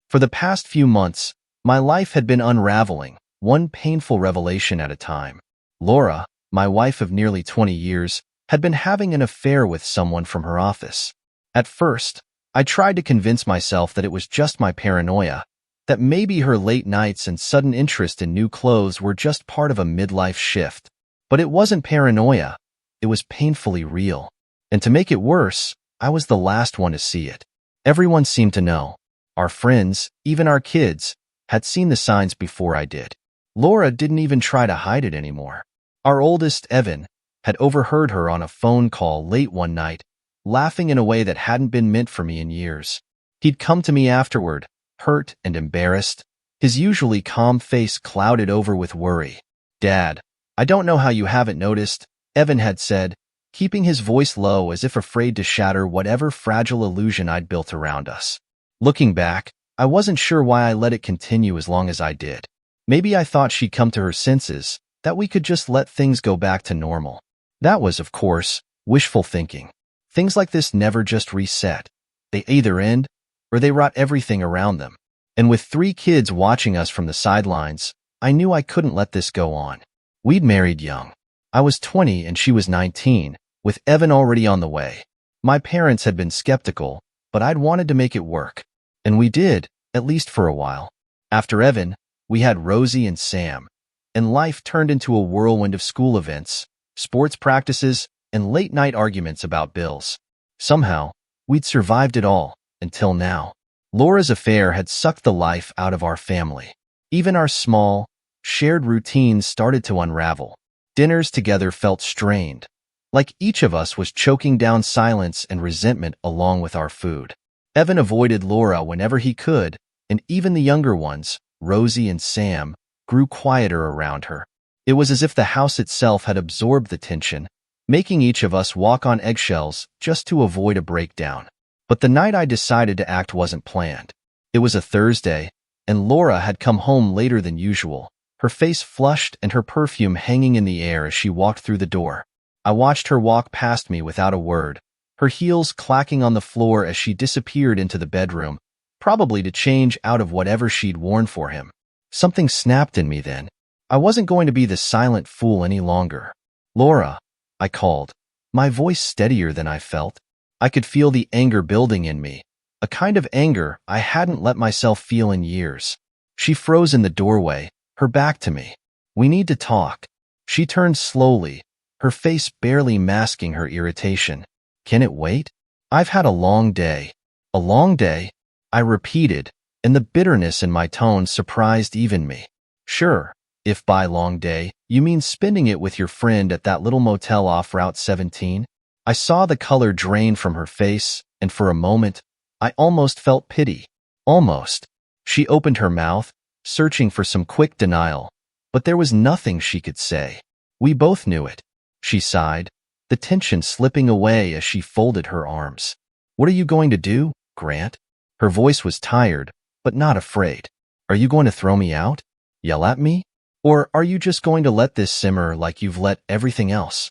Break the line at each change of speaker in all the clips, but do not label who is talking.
For the past few months, my life had been unraveling, one painful revelation at a time. Laura, my wife of nearly 20 years, had been having an affair with someone from her office. At first, I tried to convince myself that it was just my paranoia, that maybe her late nights and sudden interest in new clothes were just part of a midlife shift. But it wasn't paranoia, it was painfully real. And to make it worse, I was the last one to see it. Everyone seemed to know. Our friends, even our kids, had seen the signs before I did. Laura didn't even try to hide it anymore. Our oldest, Evan, had overheard her on a phone call late one night, laughing in a way that hadn't been meant for me in years. He'd come to me afterward, hurt and embarrassed, his usually calm face clouded over with worry. "Dad, I don't know how you haven't noticed," Evan had said, keeping his voice low as if afraid to shatter whatever fragile illusion I'd built around us. Looking back, I wasn't sure why I let it continue as long as I did. Maybe I thought she'd come to her senses, that we could just let things go back to normal. That was, of course, wishful thinking. Things like this never just reset. They either end, or they rot everything around them. And with 3 kids watching us from the sidelines, I knew I couldn't let this go on. We'd married young. I was 20 and she was 19, with Evan already on the way. My parents had been skeptical, but I'd wanted to make it work. And we did, at least for a while. After Evan, we had Rosie and Sam, and life turned into a whirlwind of school events, sports practices, and late-night arguments about bills. Somehow, we'd survived it all, until now. Laura's affair had sucked the life out of our family. Even our small, shared routines started to unravel. Dinners together felt strained, like each of us was choking down silence and resentment along with our food. Evan avoided Laura whenever he could, and even the younger ones, Rosie and Sam, grew quieter around her. It was as if the house itself had absorbed the tension, making each of us walk on eggshells just to avoid a breakdown. But the night I decided to act wasn't planned. It was a Thursday, and Laura had come home later than usual, her face flushed and her perfume hanging in the air as she walked through the door. I watched her walk past me without a word, her heels clacking on the floor as she disappeared into the bedroom, probably to change out of whatever she'd worn for him. Something snapped in me then. I wasn't going to be the silent fool any longer. "Laura," I called, my voice steadier than I felt. I could feel the anger building in me, a kind of anger I hadn't let myself feel in years. She froze in the doorway, her back to me. "We need to talk." She turned slowly, her face barely masking her irritation. "Can it wait? I've had a long day." "A long day?" I repeated, and the bitterness in my tone surprised even me. "Sure, if by long day you mean spending it with your friend at that little motel off Route 17. I saw the color drain from her face, and for a moment, I almost felt pity. Almost. She opened her mouth, searching for some quick denial, but there was nothing she could say. We both knew it. She sighed, the tension slipping away as she folded her arms. "What are you going to do, Grant?" Her voice was tired, but not afraid. "Are you going to throw me out? Yell at me? Or are you just going to let this simmer like you've let everything else?"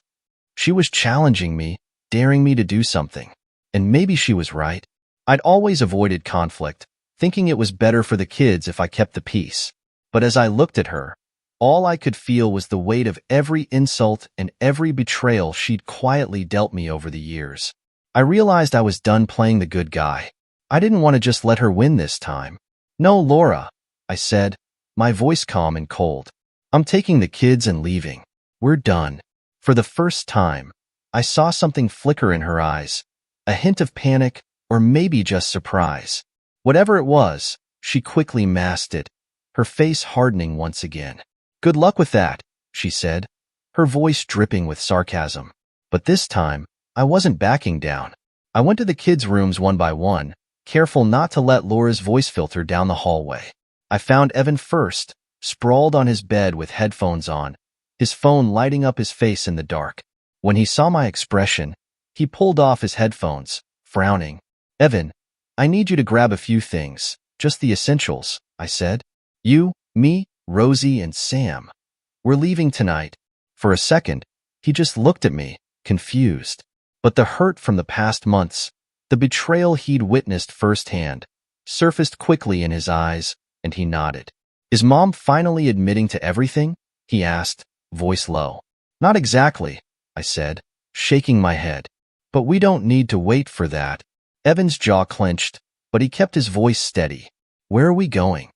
She was challenging me, daring me to do something. And maybe she was right. I'd always avoided conflict, thinking it was better for the kids if I kept the peace. But as I looked at her, all I could feel was the weight of every insult and every betrayal she'd quietly dealt me over the years. I realized I was done playing the good guy. I didn't want to just let her win this time. "No, Laura," I said, my voice calm and cold. "I'm taking the kids and leaving. We're done." For the first time, I saw something flicker in her eyes, a hint of panic or maybe just surprise. Whatever it was, she quickly masked it, her face hardening once again. "Good luck with that," she said, her voice dripping with sarcasm. But this time, I wasn't backing down. I went to the kids' rooms one by one, careful not to let Laura's voice filter down the hallway. I found Evan first, sprawled on his bed with headphones on, his phone lighting up his face in the dark. When he saw my expression, he pulled off his headphones, frowning. "Evan, I need you to grab a few things, just the essentials," I said. "You, me, Rosie, and Sam. We're leaving tonight." For a second, he just looked at me, confused. But the hurt from the past months, the betrayal he'd witnessed firsthand, surfaced quickly in his eyes, and he nodded. Is Mom finally admitting to everything? He asked, voice low. Not exactly, I said, shaking my head. But we don't need to wait for that. Evan's jaw clenched, but he kept his voice steady. Where are we going?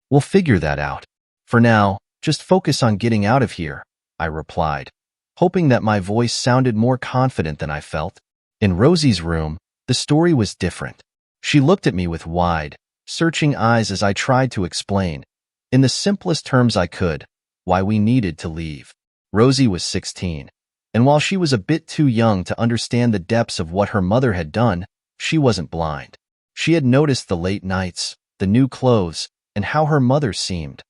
We'll figure that out. For now, just focus on getting out of here, I replied, hoping that my voice sounded more confident than I felt. In Rosie's room, the story was different. She looked at me with wide, searching eyes as I tried to explain, in the simplest terms I could, why we needed to leave. Rosie was 16, and while she was a bit too young to understand the depths of what her mother had done, she wasn't blind. She had noticed the late nights, the new clothes, and how her mother seemed.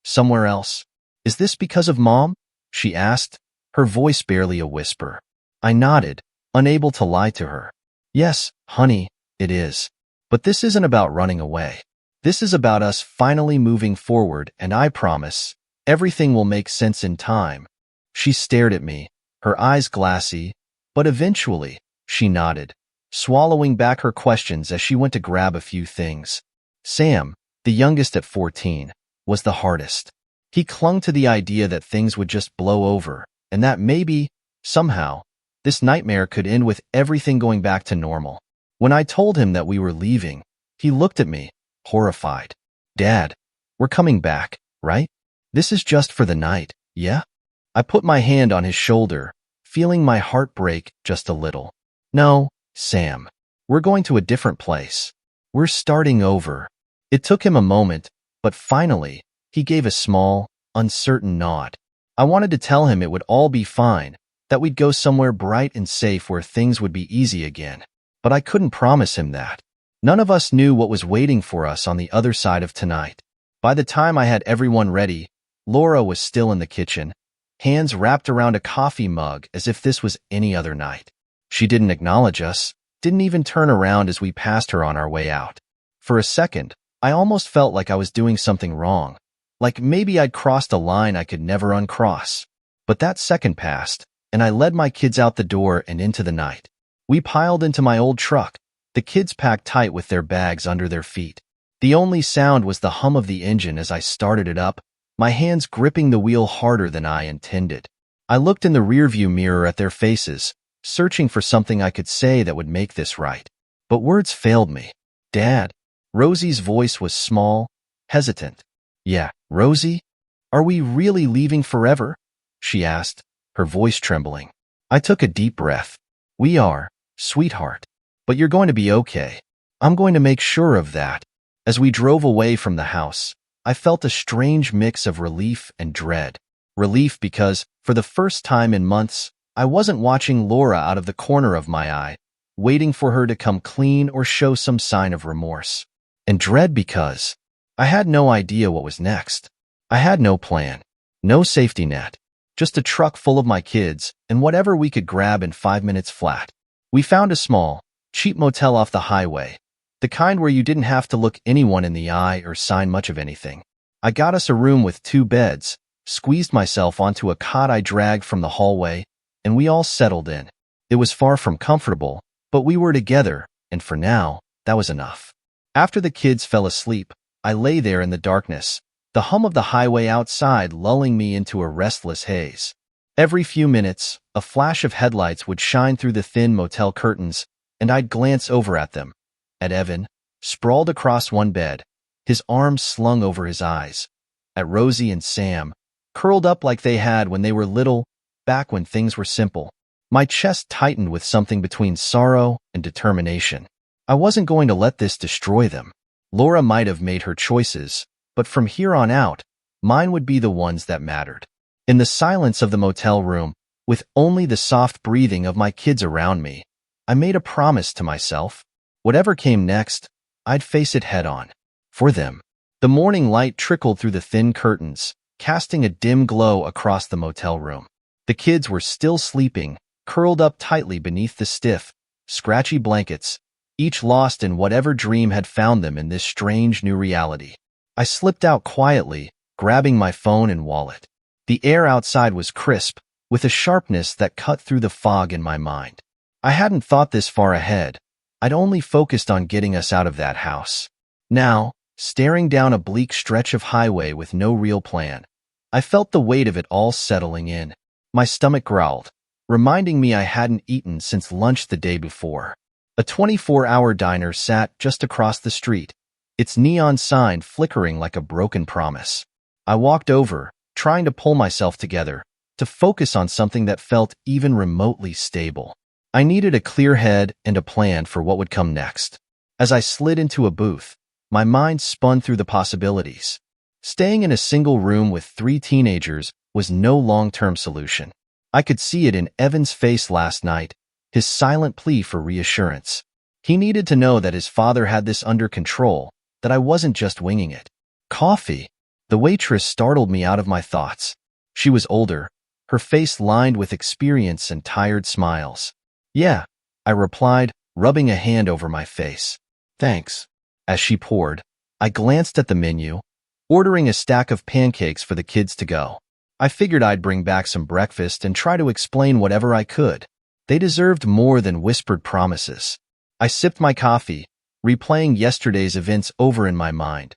Somewhere else. Is this because of Mom? She asked, her voice barely a whisper. I nodded, unable to lie to her. Yes, honey, it is. But this isn't about running away. This is about us finally moving forward, and I promise, everything will make sense in time. She stared at me, her eyes glassy, but eventually, she nodded, swallowing back her questions as she went to grab a few things. Sam, the youngest at 14, was the hardest. He clung to the idea that things would just blow over, and that maybe, somehow, this nightmare could end with everything going back to normal. When I told him that we were leaving, he looked at me, horrified. Dad, we're coming back, right? This is just for the night, yeah? I put my hand on his shoulder, feeling my heart break just a little. No, Sam. We're going to a different place. We're starting over. It took him a moment, but finally, he gave a small, uncertain nod. I wanted to tell him it would all be fine, that we'd go somewhere bright and safe where things would be easy again. But I couldn't promise him that. None of us knew what was waiting for us on the other side of tonight. By the time I had everyone ready, Laura was still in the kitchen, hands wrapped around a coffee mug as if this was any other night. She didn't acknowledge us, didn't even turn around as we passed her on our way out. For a second, I almost felt like I was doing something wrong, like maybe I'd crossed a line I could never uncross. But that second passed, and I led my kids out the door and into the night. We piled into my old truck, the kids packed tight with their bags under their feet. The only sound was the hum of the engine as I started it up, my hands gripping the wheel harder than I intended. I looked in the rearview mirror at their faces, searching for something I could say that would make this right. But words failed me. Dad. Rosie's voice was small, hesitant. Yeah, Rosie? Are we really leaving forever? She asked, her voice trembling. I took a deep breath. We are, sweetheart. But you're going to be okay. I'm going to make sure of that. As we drove away from the house, I felt a strange mix of relief and dread. Relief because, for the first time in months, I wasn't watching Laura out of the corner of my eye, waiting for her to come clean or show some sign of remorse. And dread because I had no idea what was next. I had no plan, no safety net, just a truck full of my kids and whatever we could grab in 5 minutes flat. We found a small, cheap motel off the highway, the kind where you didn't have to look anyone in the eye or sign much of anything. I got us a room with 2 beds, squeezed myself onto a cot I dragged from the hallway, and we all settled in. It was far from comfortable, but we were together, and for now, that was enough. After the kids fell asleep, I lay there in the darkness, the hum of the highway outside lulling me into a restless haze. Every few minutes, a flash of headlights would shine through the thin motel curtains, and I'd glance over at them. At Evan, sprawled across one bed, his arms slung over his eyes. At Rosie and Sam, curled up like they had when they were little, back when things were simple. My chest tightened with something between sorrow and determination. I wasn't going to let this destroy them. Laura might have made her choices, but from here on out, mine would be the ones that mattered. In the silence of the motel room, with only the soft breathing of my kids around me, I made a promise to myself. Whatever came next, I'd face it head on. For them. The morning light trickled through the thin curtains, casting a dim glow across the motel room. The kids were still sleeping, curled up tightly beneath the stiff, scratchy blankets, each lost in whatever dream had found them in this strange new reality. I slipped out quietly, grabbing my phone and wallet. The air outside was crisp, with a sharpness that cut through the fog in my mind. I hadn't thought this far ahead. I'd only focused on getting us out of that house. Now, staring down a bleak stretch of highway with no real plan, I felt the weight of it all settling in. My stomach growled, reminding me I hadn't eaten since lunch the day before. A 24-hour diner sat just across the street, its neon sign flickering like a broken promise. I walked over, trying to pull myself together, to focus on something that felt even remotely stable. I needed a clear head and a plan for what would come next. As I slid into a booth, my mind spun through the possibilities. Staying in a single room with 3 teenagers was no long-term solution. I could see it in Evan's face last night, his silent plea for reassurance. He needed to know that his father had this under control, that I wasn't just winging it. Coffee. The waitress startled me out of my thoughts. She was older, her face lined with experience and tired smiles. Yeah, I replied, rubbing a hand over my face. Thanks. As she poured, I glanced at the menu, ordering a stack of pancakes for the kids to go. I figured I'd bring back some breakfast and try to explain whatever I could. They deserved more than whispered promises. I sipped my coffee, replaying yesterday's events over in my mind.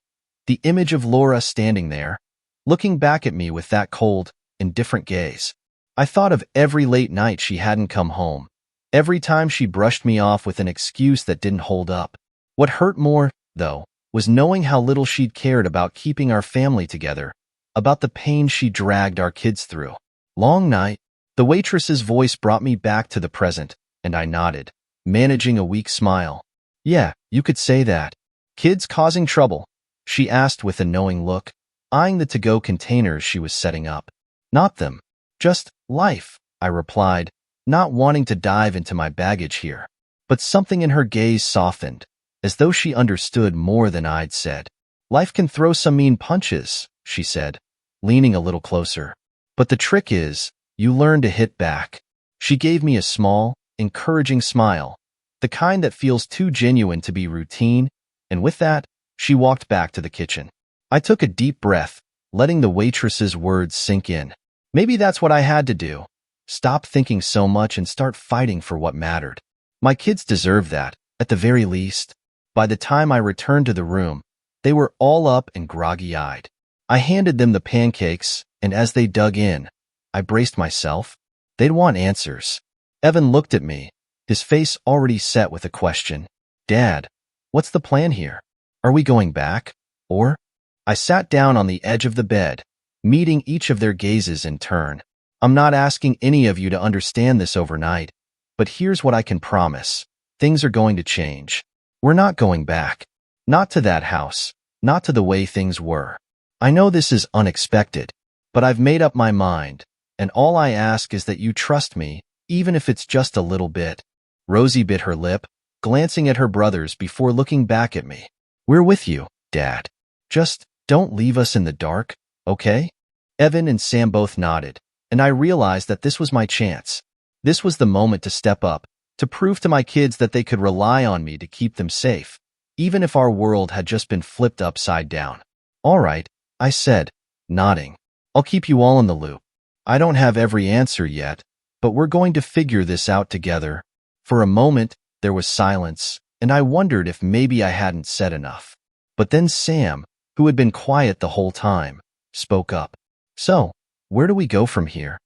The image of Laura standing there, looking back at me with that cold, indifferent gaze. I thought of every late night she hadn't come home, every time she brushed me off with an excuse that didn't hold up. What hurt more, though, was knowing how little she'd cared about keeping our family together, about the pain she dragged our kids through. Long night, the waitress's voice brought me back to the present, and I nodded, managing a weak smile. Yeah, you could say that. Kids causing trouble? She asked with a knowing look, eyeing the to-go containers she was setting up. Not them. Just life, I replied, not wanting to dive into my baggage here. But something in her gaze softened, as though she understood more than I'd said. Life can throw some mean punches, she said, leaning a little closer. But the trick is, you learn to hit back. She gave me a small, encouraging smile, the kind that feels too genuine to be routine, and with that, she walked back to the kitchen. I took a deep breath, letting the waitress's words sink in. Maybe that's what I had to do. Stop thinking so much and start fighting for what mattered. My kids deserve that, at the very least. By the time I returned to the room, they were all up and groggy-eyed. I handed them the pancakes, and as they dug in, I braced myself. They'd want answers. Evan looked at me, his face already set with a question. Dad, what's the plan here? Are we going back? Or? I sat down on the edge of the bed, meeting each of their gazes in turn. I'm not asking any of you to understand this overnight, but here's what I can promise. Things are going to change. We're not going back. Not to that house. Not to the way things were. I know this is unexpected, but I've made up my mind, and all I ask is that you trust me, even if it's just a little bit. Rosie bit her lip, glancing at her brothers before looking back at me. We're with you, Dad. Just don't leave us in the dark, okay? Evan and Sam both nodded, and I realized that this was my chance. This was the moment to step up, to prove to my kids that they could rely on me to keep them safe, even if our world had just been flipped upside down. All right, I said, nodding. I'll keep you all in the loop. I don't have every answer yet, but we're going to figure this out together. For a moment, there was silence, and I wondered if maybe I hadn't said enough. But then Sam, who had been quiet the whole time, spoke up. So, where do we go from here?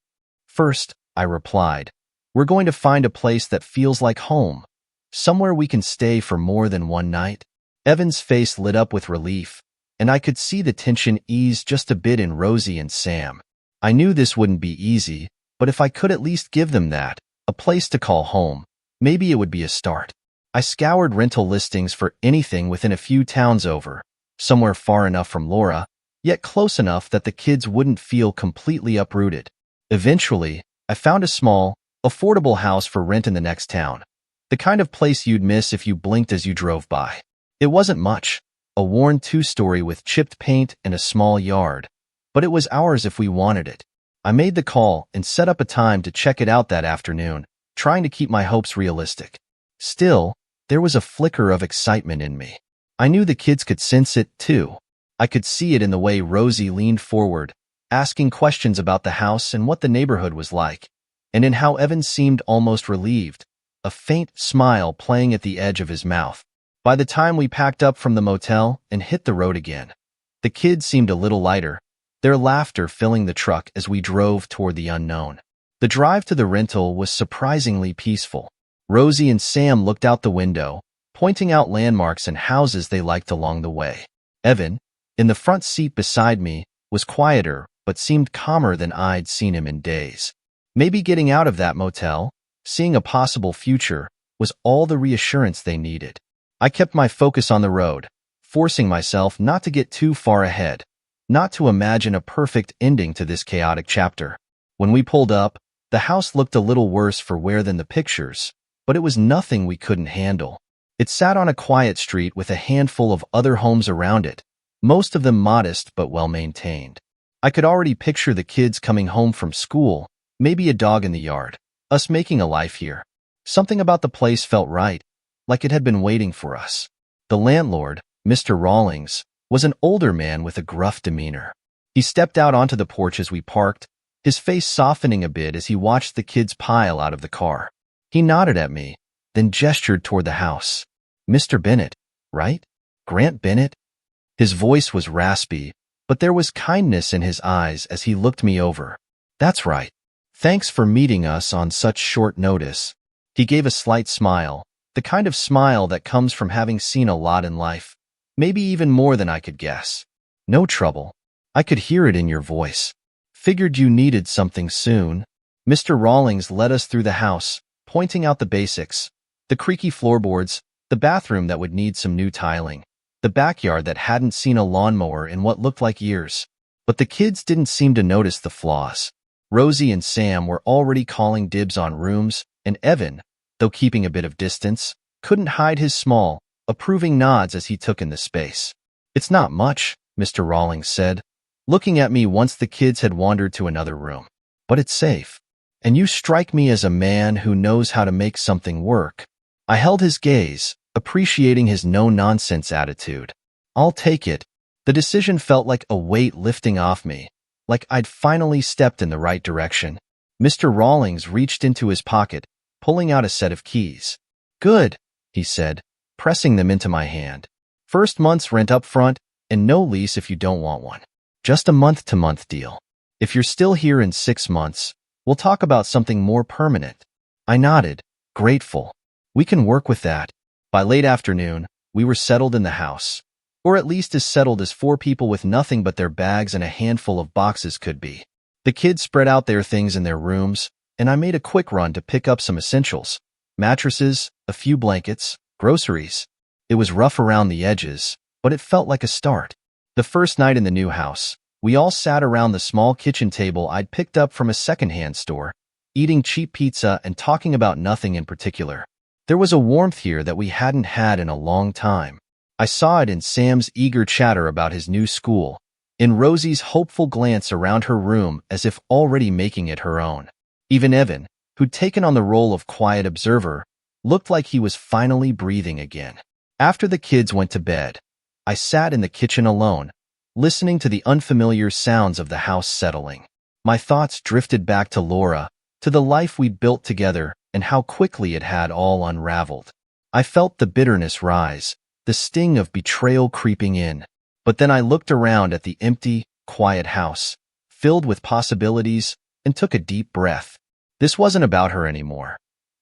First, I replied, we're going to find a place that feels like home, somewhere we can stay for more than one night. Evan's face lit up with relief, and I could see the tension ease just a bit in Rosie and Sam. I knew this wouldn't be easy, but if I could at least give them that, a place to call home, maybe it would be a start. I scoured rental listings for anything within a few towns over, somewhere far enough from Laura, yet close enough that the kids wouldn't feel completely uprooted. Eventually, I found a small, affordable house for rent in the next town, the kind of place you'd miss if you blinked as you drove by. It wasn't much, a worn 2-story with chipped paint and a small yard, but it was ours if we wanted it. I made the call and set up a time to check it out that afternoon, trying to keep my hopes realistic. Still, there was a flicker of excitement in me. I knew the kids could sense it, too. I could see it in the way Rosie leaned forward, asking questions about the house and what the neighborhood was like, and in how Evan seemed almost relieved, a faint smile playing at the edge of his mouth. By the time we packed up from the motel and hit the road again, the kids seemed a little lighter, their laughter filling the truck as we drove toward the unknown. The drive to the rental was surprisingly peaceful. Rosie and Sam looked out the window, pointing out landmarks and houses they liked along the way. Evan, in the front seat beside me, was quieter but seemed calmer than I'd seen him in days. Maybe getting out of that motel, seeing a possible future, was all the reassurance they needed. I kept my focus on the road, forcing myself not to get too far ahead, not to imagine a perfect ending to this chaotic chapter. When we pulled up, the house looked a little worse for wear than the pictures, but it was nothing we couldn't handle. It sat on a quiet street with a handful of other homes around it, most of them modest but well-maintained. I could already picture the kids coming home from school, maybe a dog in the yard, us making a life here. Something about the place felt right, like it had been waiting for us. The landlord, Mr. Rawlings, was an older man with a gruff demeanor. He stepped out onto the porch as we parked, his face softening a bit as he watched the kids pile out of the car. He nodded at me, then gestured toward the house. "Mr. Bennett, right? Grant Bennett?" His voice was raspy, but there was kindness in his eyes as he looked me over. "That's right. Thanks for meeting us on such short notice." He gave a slight smile, the kind of smile that comes from having seen a lot in life, maybe even more than I could guess. "No trouble. I could hear it in your voice. Figured you needed something soon." Mr. Rawlings led us through the house, pointing out the basics, the creaky floorboards, the bathroom that would need some new tiling, the backyard that hadn't seen a lawnmower in what looked like years. But the kids didn't seem to notice the flaws. Rosie and Sam were already calling dibs on rooms, and Evan, though keeping a bit of distance, couldn't hide his small, approving nods as he took in the space. "It's not much," Mr. Rawlings said, looking at me once the kids had wandered to another room. "But it's safe. And you strike me as a man who knows how to make something work." I held his gaze, appreciating his no-nonsense attitude. "I'll take it." The decision felt like a weight lifting off me, like I'd finally stepped in the right direction. Mr. Rawlings reached into his pocket, pulling out a set of keys. "Good," he said, pressing them into my hand. "First month's rent up front, and no lease if you don't want one. Just a month-to-month deal. If you're still here in 6 months, we'll talk about something more permanent." I nodded, grateful. "We can work with that." By late afternoon, we were settled in the house, or at least as settled as 4 people with nothing but their bags and a handful of boxes could be. The kids spread out their things in their rooms, and I made a quick run to pick up some essentials: mattresses, a few blankets, groceries. It was rough around the edges, but it felt like a start. The first night in the new house, we all sat around the small kitchen table I'd picked up from a secondhand store, eating cheap pizza and talking about nothing in particular. There was a warmth here that we hadn't had in a long time. I saw it in Sam's eager chatter about his new school, in Rosie's hopeful glance around her room as if already making it her own. Even Evan, who'd taken on the role of quiet observer, looked like he was finally breathing again. After the kids went to bed, I sat in the kitchen alone, listening to the unfamiliar sounds of the house settling. My thoughts drifted back to Laura, to the life we'd built together, and how quickly it had all unraveled. I felt the bitterness rise, the sting of betrayal creeping in. But then I looked around at the empty, quiet house, filled with possibilities, and took a deep breath. This wasn't about her anymore.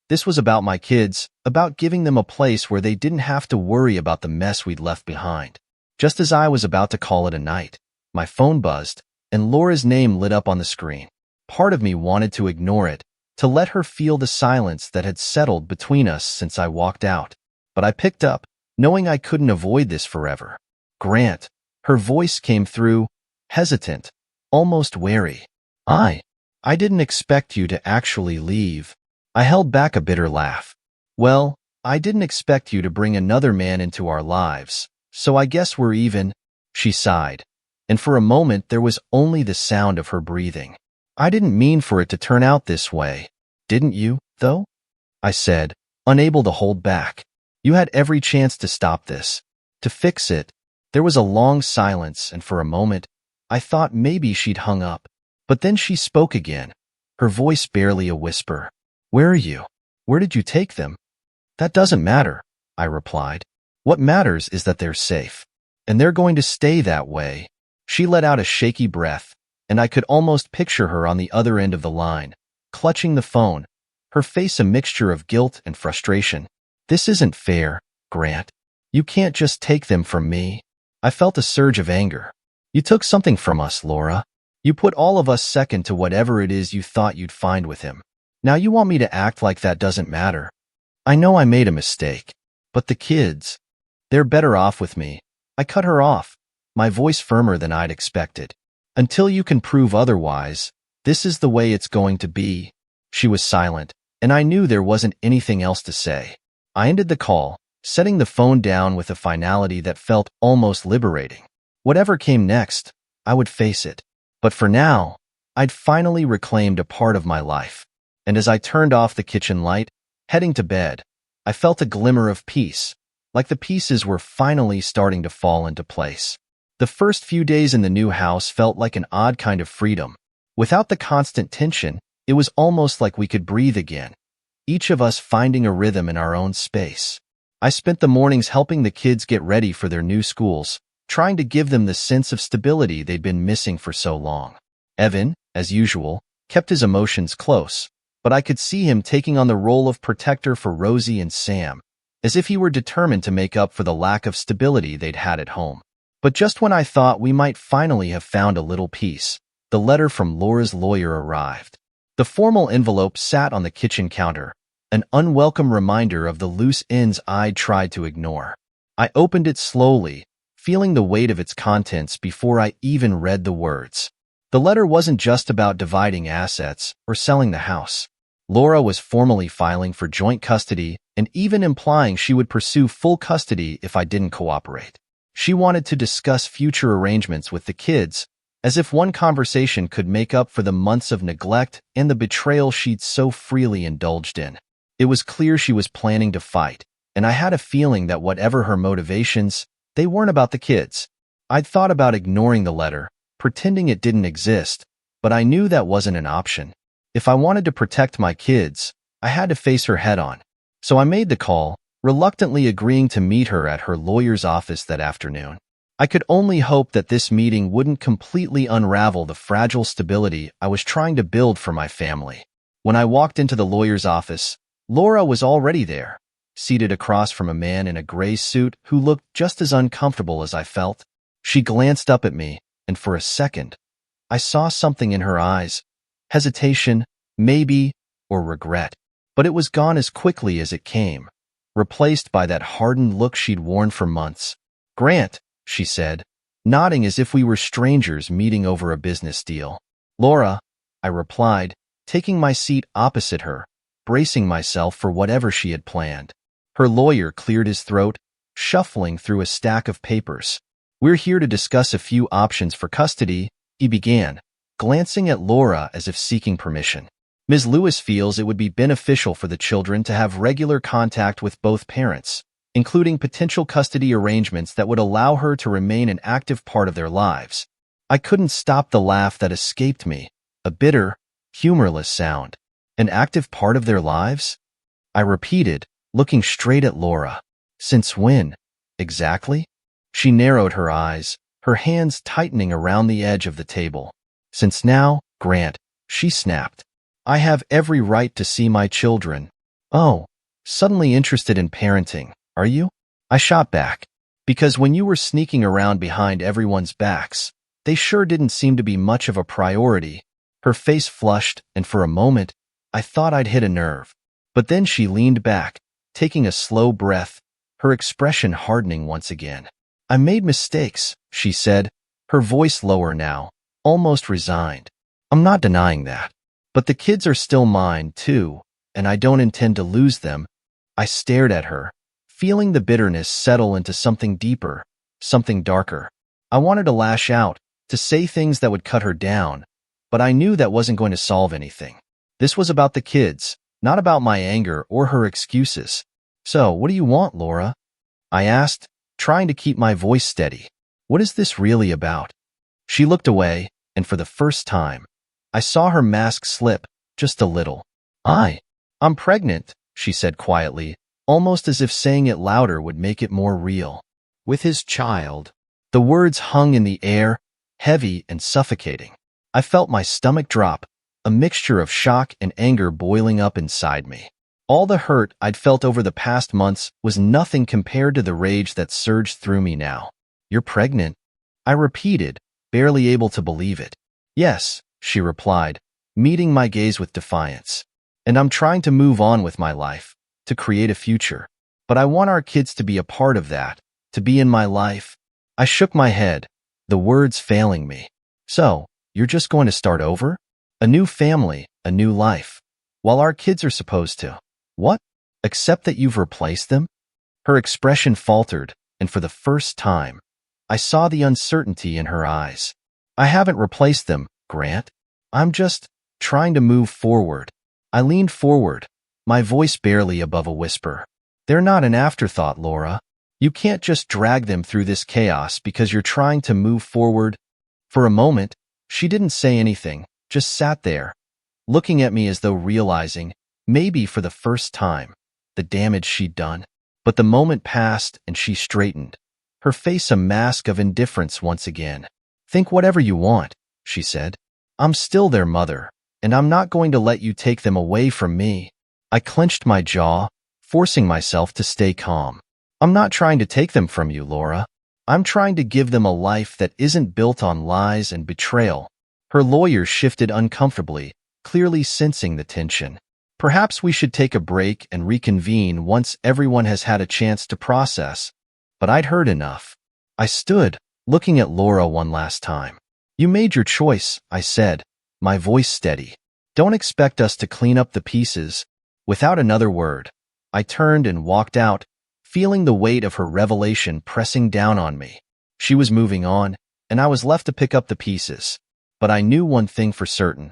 This was about my kids, about giving them a place where they didn't have to worry about the mess we'd left behind. Just as I was about to call it a night, my phone buzzed, and Laura's name lit up on the screen. Part of me wanted to ignore it, to let her feel the silence that had settled between us since I walked out. But I picked up, knowing I couldn't avoid this forever. "Grant." Her voice came through, hesitant, almost wary. I didn't expect you to actually leave." I held back a bitter laugh. "Well, I didn't expect you to bring another man into our lives, so I guess we're even." She sighed, and for a moment there was only the sound of her breathing. "I didn't mean for it to turn out this way. Didn't you, though?" I said, unable to hold back. "You had every chance to stop this, to fix it." There was a long silence, and for a moment, I thought maybe she'd hung up. But then she spoke again, her voice barely a whisper. "Where are you? Where did you take them?" "That doesn't matter," I replied. What matters is that they're safe. And they're going to stay that way. She let out a shaky breath, and I could almost picture her on the other end of the line, clutching the phone, her face a mixture of guilt and frustration. This isn't fair, Grant. You can't just take them from me. I felt a surge of anger. You took something from us, Laura. You put all of us second to whatever it is you thought you'd find with him. Now you want me to act like that doesn't matter. I know I made a mistake, but the kids, they're better off with me. I cut her off, my voice firmer than I'd expected. Until you can prove otherwise, this is the way it's going to be. She was silent, and I knew there wasn't anything else to say. I ended the call, setting the phone down with a finality that felt almost liberating. Whatever came next, I would face it. But for now, I'd finally reclaimed a part of my life. And as I turned off the kitchen light, heading to bed, I felt a glimmer of peace, like the pieces were finally starting to fall into place. The first few days in the new house felt like an odd kind of freedom. Without the constant tension, it was almost like we could breathe again, each of us finding a rhythm in our own space. I spent the mornings helping the kids get ready for their new schools, trying to give them the sense of stability they'd been missing for so long. Evan, as usual, kept his emotions close, but I could see him taking on the role of protector for Rosie and Sam, as if he were determined to make up for the lack of stability they'd had at home. But just when I thought we might finally have found a little peace, the letter from Laura's lawyer arrived. The formal envelope sat on the kitchen counter, an unwelcome reminder of the loose ends I'd tried to ignore. I opened it slowly, feeling the weight of its contents before I even read the words. The letter wasn't just about dividing assets or selling the house. Laura was formally filing for joint custody and even implying she would pursue full custody if I didn't cooperate. She wanted to discuss future arrangements with the kids, as if one conversation could make up for the months of neglect and the betrayal she'd so freely indulged in. It was clear she was planning to fight, and I had a feeling that whatever her motivations, they weren't about the kids. I'd thought about ignoring the letter, pretending it didn't exist, but I knew that wasn't an option. If I wanted to protect my kids, I had to face her head-on. So I made the call, reluctantly agreeing to meet her at her lawyer's office that afternoon. I could only hope that this meeting wouldn't completely unravel the fragile stability I was trying to build for my family. When I walked into the lawyer's office, Laura was already there, seated across from a man in a gray suit who looked just as uncomfortable as I felt. She glanced up at me, and for a second, I saw something in her eyes. Hesitation, maybe, or regret. But it was gone as quickly as it came, replaced by that hardened look she'd worn for months. "Grant," she said, nodding as if we were strangers meeting over a business deal. "Laura," I replied, taking my seat opposite her, bracing myself for whatever she had planned. Her lawyer cleared his throat, shuffling through a stack of papers. "We're here to discuss a few options for custody," he began, glancing at Laura as if seeking permission. "Ms. Lewis feels it would be beneficial for the children to have regular contact with both parents, including potential custody arrangements that would allow her to remain an active part of their lives." I couldn't stop the laugh that escaped me, a bitter, humorless sound. "An active part of their lives?" I repeated, looking straight at Laura. "Since when, exactly?" She narrowed her eyes, her hands tightening around the edge of the table. "Since now, Grant," she snapped. "I have every right to see my children." "Oh, suddenly interested in parenting, are you?" I shot back. "Because when you were sneaking around behind everyone's backs, they sure didn't seem to be much of a priority." Her face flushed, and for a moment, I thought I'd hit a nerve. But then she leaned back, taking a slow breath, her expression hardening once again. "I made mistakes," she said, her voice lower now, almost resigned. "I'm not denying that. But the kids are still mine, too, and I don't intend to lose them." I stared at her, feeling the bitterness settle into something deeper, something darker. I wanted to lash out, to say things that would cut her down, but I knew that wasn't going to solve anything. This was about the kids, not about my anger or her excuses. "So, what do you want, Laura?" I asked, trying to keep my voice steady. "What is this really about?" She looked away, and for the first time, I saw her mask slip, just a little. I'm pregnant," she said quietly, almost as if saying it louder would make it more real. With his child. The words hung in the air, heavy and suffocating. I felt my stomach drop, a mixture of shock and anger boiling up inside me. All the hurt I'd felt over the past months was nothing compared to the rage that surged through me now. "You're pregnant?" I repeated, barely able to believe it. "Yes," she replied, meeting my gaze with defiance. "And I'm trying to move on with my life, to create a future. But I want our kids to be a part of that, to be in my life." I shook my head, the words failing me. "So, you're just going to start over? A new family, a new life, while our kids are supposed to, what? Accept that you've replaced them?" Her expression faltered, and for the first time, I saw the uncertainty in her eyes. "I haven't replaced them, Grant. I'm just trying to move forward." I leaned forward, my voice barely above a whisper. "They're not an afterthought, Laura. You can't just drag them through this chaos because you're trying to move forward." For a moment, she didn't say anything, just sat there, looking at me as though realizing, maybe for the first time, the damage she'd done. But the moment passed and she straightened, her face a mask of indifference once again. "Think whatever you want," she said. "I'm still their mother, and I'm not going to let you take them away from me." I clenched my jaw, forcing myself to stay calm. "I'm not trying to take them from you, Laura. I'm trying to give them a life that isn't built on lies and betrayal." Her lawyer shifted uncomfortably, clearly sensing the tension. "Perhaps we should take a break and reconvene once everyone has had a chance to process." But I'd heard enough. I stood, looking at Laura one last time. "You made your choice," I said, my voice steady. "Don't expect us to clean up the pieces." Without another word, I turned and walked out, feeling the weight of her revelation pressing down on me. She was moving on, and I was left to pick up the pieces. But I knew one thing for certain.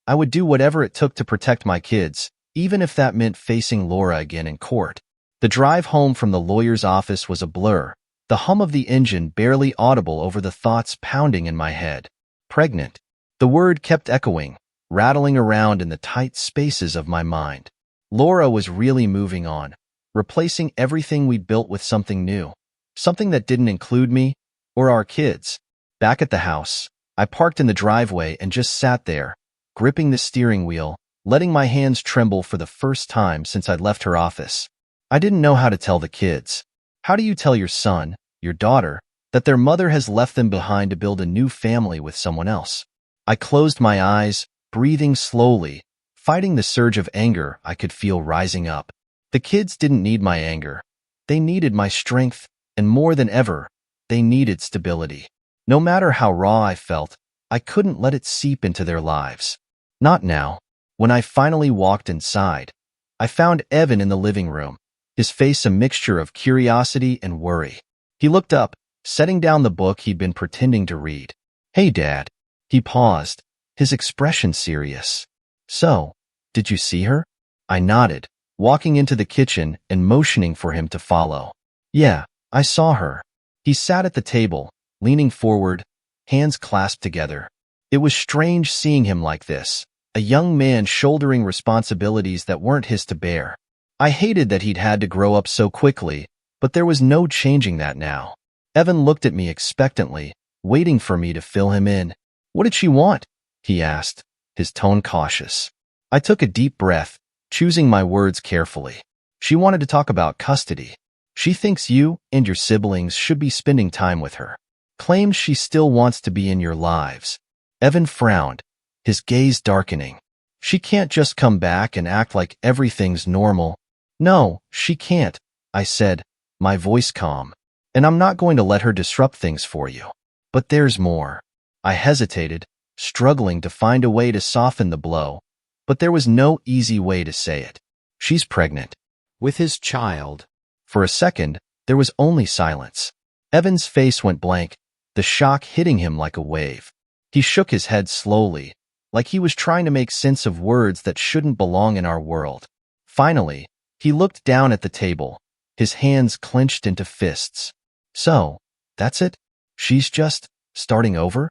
I would do whatever it took to protect my kids, even if that meant facing Laura again in court. The drive home from the lawyer's office was a blur, the hum of the engine barely audible over the thoughts pounding in my head. Pregnant. The word kept echoing, rattling around in the tight spaces of my mind. Laura was really moving on, replacing everything we'd built with something new, something that didn't include me or our kids. Back at the house, I parked in the driveway and just sat there, gripping the steering wheel, letting my hands tremble for the first time since I'd left her office. I didn't know how to tell the kids. How do you tell your son, your daughter, that their mother has left them behind to build a new family with someone else? I closed my eyes, breathing slowly, fighting the surge of anger I could feel rising up. The kids didn't need my anger. They needed my strength, and more than ever, they needed stability. No matter how raw I felt, I couldn't let it seep into their lives. Not now. When I finally walked inside, I found Evan in the living room, his face a mixture of curiosity and worry. He looked up, setting down the book he'd been pretending to read. "Hey, Dad." He paused, his expression serious. "So, did you see her?" I nodded, walking into the kitchen and motioning for him to follow. "Yeah, I saw her." He sat at the table, leaning forward, hands clasped together. It was strange seeing him like this, a young man shouldering responsibilities that weren't his to bear. I hated that he'd had to grow up so quickly, but there was no changing that now. Evan looked at me expectantly, waiting for me to fill him in. "What did she want?" he asked, his tone cautious. I took a deep breath, choosing my words carefully. "She wanted to talk about custody. She thinks you and your siblings should be spending time with her. Claims she still wants to be in your lives." Evan frowned, his gaze darkening. "She can't just come back and act like everything's normal." "No, she can't," I said, my voice calm. "And I'm not going to let her disrupt things for you. But there's more." I hesitated, struggling to find a way to soften the blow, but there was no easy way to say it. "She's pregnant. With his child." For a second, there was only silence. Evan's face went blank, the shock hitting him like a wave. He shook his head slowly, like he was trying to make sense of words that shouldn't belong in our world. Finally, he looked down at the table, his hands clenched into fists. "So, that's it? She's just starting over?"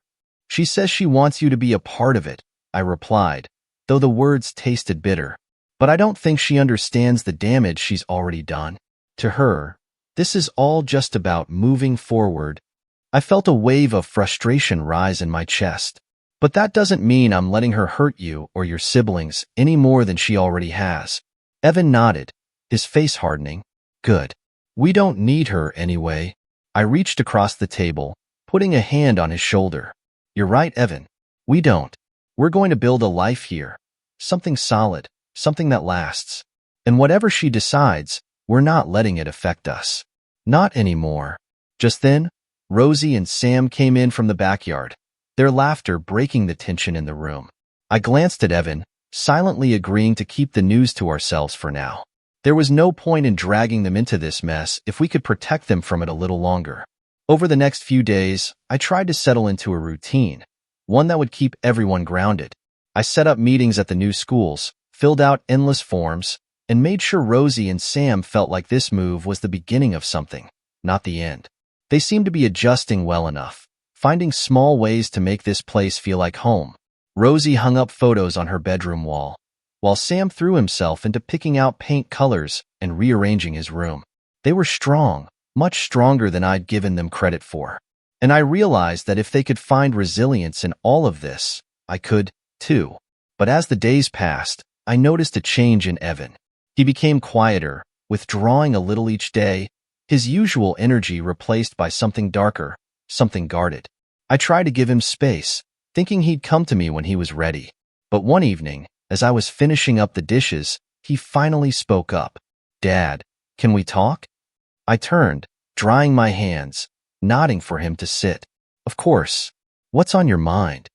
"She says she wants you to be a part of it," I replied, though the words tasted bitter. but I don't think she understands the damage she's already done. To her, this is all just about moving forward. I felt a wave of frustration rise in my chest. But that doesn't mean I'm letting her hurt you or your siblings any more than she already has. Evan nodded, his face hardening. Good. We don't need her anyway. I reached across the table, putting a hand on his shoulder. You're right, Evan. We don't. We're going to build a life here. Something solid, something that lasts. And whatever she decides, we're not letting it affect us. Not anymore. Just then, Rosie and Sam came in from the backyard, their laughter breaking the tension in the room. I glanced at Evan, silently agreeing to keep the news to ourselves for now. There was no point in dragging them into this mess if we could protect them from it a little longer. Over the next few days, I tried to settle into a routine, one that would keep everyone grounded. I set up meetings at the new schools, filled out endless forms, and made sure Rosie and Sam felt like this move was the beginning of something, not the end. They seemed to be adjusting well enough, finding small ways to make this place feel like home. Rosie hung up photos on her bedroom wall, while Sam threw himself into picking out paint colors and rearranging his room. They were strong, much stronger than I'd given them credit for. And I realized that if they could find resilience in all of this, I could, too. But as the days passed, I noticed a change in Evan. He became quieter, withdrawing a little each day, his usual energy replaced by something darker, something guarded. I tried to give him space, thinking he'd come to me when he was ready. But one evening, as I was finishing up the dishes, he finally spoke up. Dad, can we talk? I turned, drying my hands, nodding for him to sit. Of course. What's on your mind?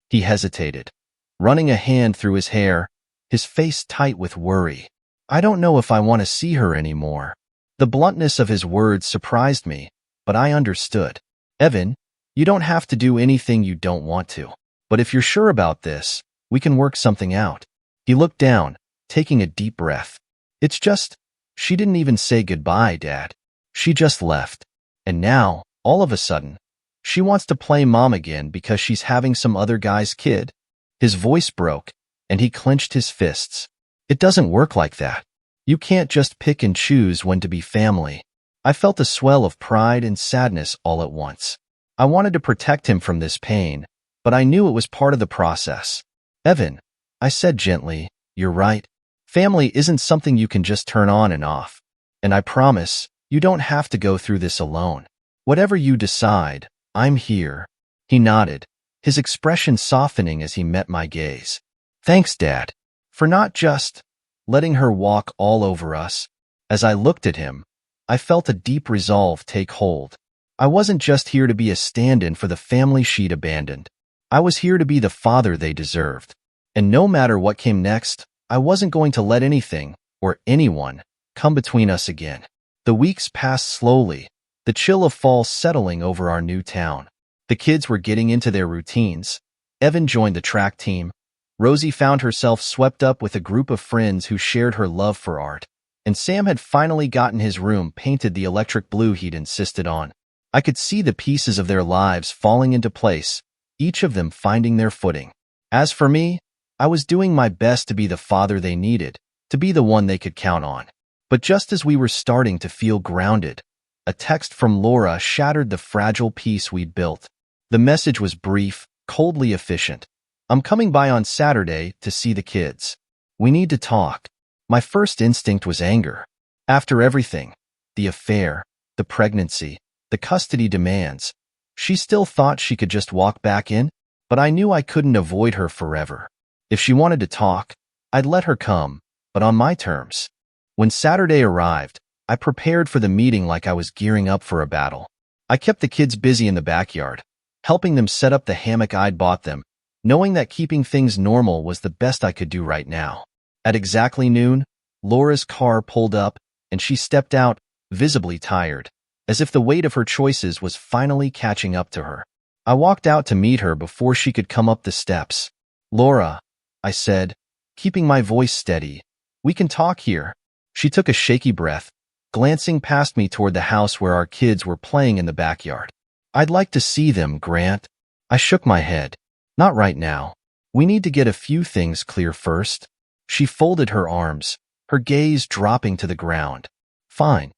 He hesitated, running a hand through his hair, his face tight with worry. I don't know if I want to see her anymore. The bluntness of his words surprised me, but I understood. Evan, you don't have to do anything you don't want to. But if you're sure about this, we can work something out. He looked down, taking a deep breath. It's just, she didn't even say goodbye, Dad. She just left. And now, all of a sudden, she wants to play mom again because she's having some other guy's kid. His voice broke, and he clenched his fists. It doesn't work like that. You can't just pick and choose when to be family. I felt a swell of pride and sadness all at once. I wanted to protect him from this pain, but I knew it was part of the process. Evan, I said gently, you're right. Family isn't something you can just turn on and off. And I promise, you don't have to go through this alone. Whatever you decide, I'm here. He nodded, his expression softening as he met my gaze. Thanks, Dad, for not just letting her walk all over us. As I looked at him, I felt a deep resolve take hold. I wasn't just here to be a stand-in for the family she'd abandoned. I was here to be the father they deserved. And no matter what came next, I wasn't going to let anything, or anyone, come between us again. The weeks passed slowly, the chill of fall settling over our new town. The kids were getting into their routines. Evan joined the track team. Rosie found herself swept up with a group of friends who shared her love for art. And Sam had finally gotten his room painted the electric blue he'd insisted on. I could see the pieces of their lives falling into place, each of them finding their footing. As for me, I was doing my best to be the father they needed, to be the one they could count on. But just as we were starting to feel grounded, a text from Laura shattered the fragile peace we'd built. The message was brief, coldly efficient. I'm coming by on Saturday to see the kids. We need to talk. My first instinct was anger. After everything, the affair, the pregnancy, the custody demands, she still thought she could just walk back in, but I knew I couldn't avoid her forever. If she wanted to talk, I'd let her come, but on my terms. When Saturday arrived, I prepared for the meeting like I was gearing up for a battle. I kept the kids busy in the backyard, helping them set up the hammock I'd bought them, knowing that keeping things normal was the best I could do right now. At exactly noon, Laura's car pulled up, and she stepped out, visibly tired, as if the weight of her choices was finally catching up to her. I walked out to meet her before she could come up the steps. Laura, I said, keeping my voice steady, we can talk here. She took a shaky breath, glancing past me toward the house where our kids were playing in the backyard. I'd like to see them, Grant. I shook my head. Not right now. We need to get a few things clear first. She folded her arms, her gaze dropping to the ground. Fine.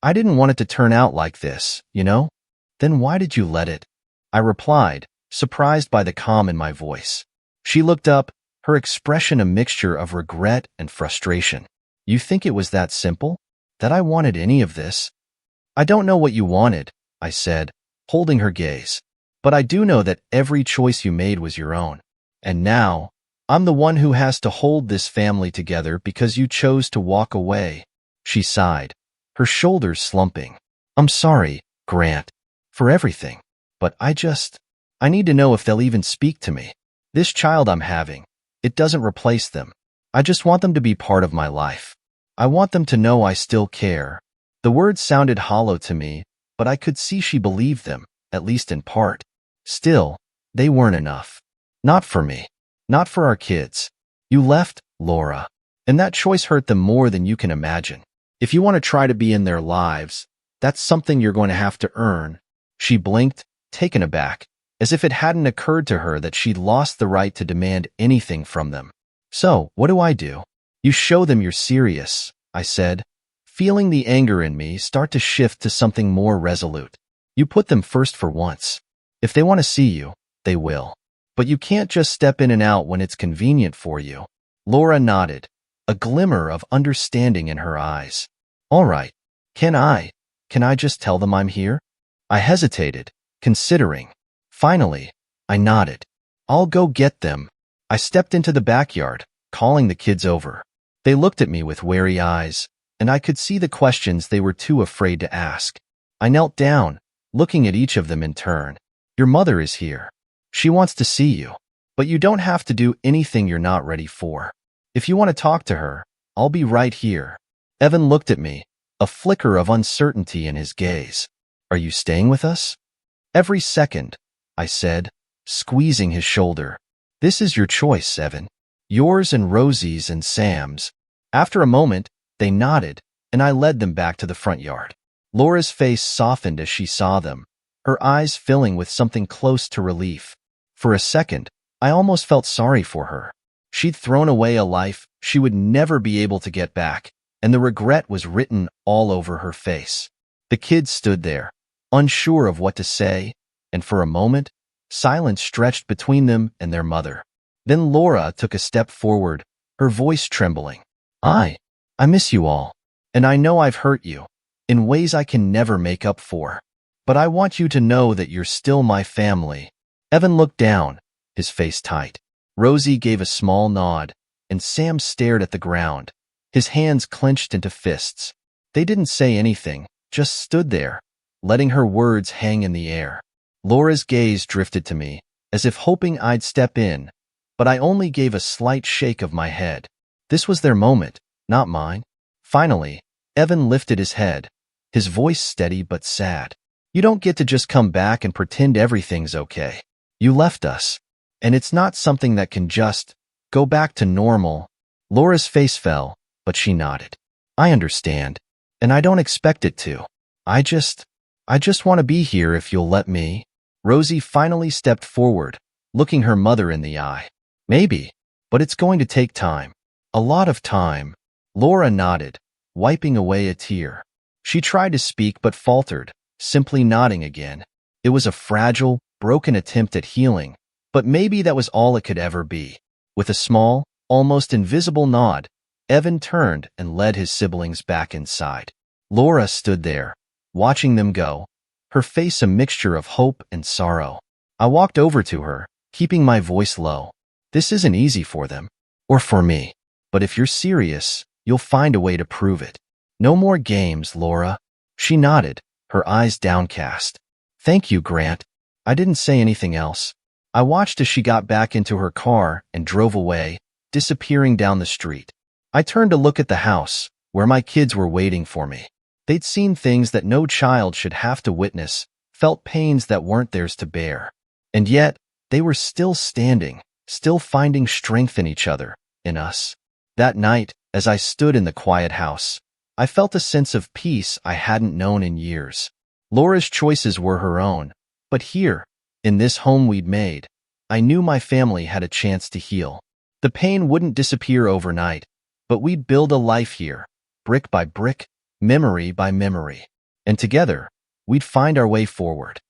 I didn't want it to turn out like this, you know? Then why did you let it? I replied, surprised by the calm in my voice. She looked up, her expression a mixture of regret and frustration. You think it was that simple? That I wanted any of this? I don't know what you wanted, I said, holding her gaze. But I do know that every choice you made was your own. And now, I'm the one who has to hold this family together because you chose to walk away. She sighed, her shoulders slumping. I'm sorry, Grant, for everything. But I need to know if they'll even speak to me. This child I'm having, it doesn't replace them. I just want them to be part of my life. I want them to know I still care. The words sounded hollow to me, but I could see she believed them, at least in part. Still, they weren't enough. Not for me. Not for our kids. You left, Laura, and that choice hurt them more than you can imagine. If you want to try to be in their lives, that's something you're going to have to earn. She blinked, taken aback, as if it hadn't occurred to her that she'd lost the right to demand anything from them. So, what do? You show them you're serious, I said, feeling the anger in me start to shift to something more resolute. You put them first for once. If they want to see you, they will. But you can't just step in and out when it's convenient for you. Laura nodded, a glimmer of understanding in her eyes. All right. Can I just tell them I'm here? I hesitated, considering. Finally, I nodded. I'll go get them. I stepped into the backyard, calling the kids over. They looked at me with wary eyes, and I could see the questions they were too afraid to ask. I knelt down, looking at each of them in turn. Your mother is here. She wants to see you, but you don't have to do anything you're not ready for. If you want to talk to her, I'll be right here. Evan looked at me, a flicker of uncertainty in his gaze. Are you staying with us? Every second, I said, squeezing his shoulder. This is your choice, Evan. Yours and Rosie's and Sam's. After a moment, they nodded, and I led them back to the front yard. Laura's face softened as she saw them, her eyes filling with something close to relief. For a second, I almost felt sorry for her. She'd thrown away a life she would never be able to get back, and the regret was written all over her face. The kids stood there, unsure of what to say, and for a moment, silence stretched between them and their mother. Then Laura took a step forward, her voice trembling. I miss you all, and I know I've hurt you, in ways I can never make up for. But I want you to know that you're still my family. Evan looked down, his face tight. Rosie gave a small nod, and Sam stared at the ground, his hands clenched into fists. They didn't say anything, just stood there, letting her words hang in the air. Laura's gaze drifted to me, as if hoping I'd step in, but I only gave a slight shake of my head. This was their moment, not mine. Finally, Evan lifted his head, his voice steady but sad. You don't get to just come back and pretend everything's okay. You left us, and it's not something that can just go back to normal. Laura's face fell, but she nodded. I understand, and I don't expect it to. I just want to be here if you'll let me. Rosie finally stepped forward, looking her mother in the eye. Maybe, but it's going to take time. A lot of time. Laura nodded, wiping away a tear. She tried to speak but faltered, simply nodding again. It was a fragile, broken attempt at healing, but maybe that was all it could ever be. With a small, almost invisible nod, Evan turned and led his siblings back inside. Laura stood there, watching them go, her face a mixture of hope and sorrow. I walked over to her, keeping my voice low. This isn't easy for them, or for me, but if you're serious, you'll find a way to prove it. No more games, Laura. She nodded, her eyes downcast. Thank you, Grant. I didn't say anything else. I watched as she got back into her car and drove away, disappearing down the street. I turned to look at the house, where my kids were waiting for me. They'd seen things that no child should have to witness, felt pains that weren't theirs to bear. And yet, they were still standing, still finding strength in each other, in us. That night, as I stood in the quiet house, I felt a sense of peace I hadn't known in years. Laura's choices were her own, but here, in this home we'd made, I knew my family had a chance to heal. The pain wouldn't disappear overnight, but we'd build a life here, brick by brick, memory by memory. And together, we'd find our way forward.